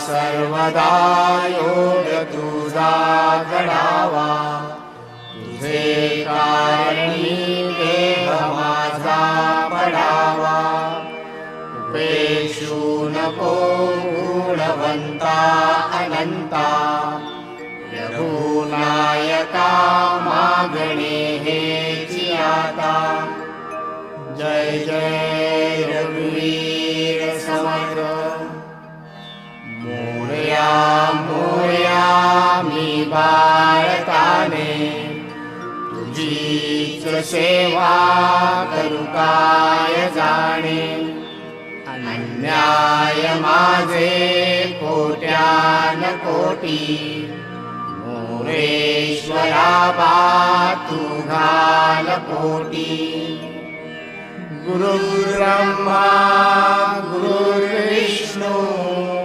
सर्वदा योग तुझा घडावा, तुझे कारणी देह माझा पडावा. उपेक्षू नको गुणवंता अनंता, रघुनायका मागणे हेची आता. जय जय रघुवीर समर्थ. मोरया मोरया मी बाळकाने, तुझीच सेवा करू काय जाणे. अन्याय माझे कोट्यान कोटी, मोरेश्वरा बा तू घाल पोटी. गुरुर्ब्रह्मा गुरुर्विष्णू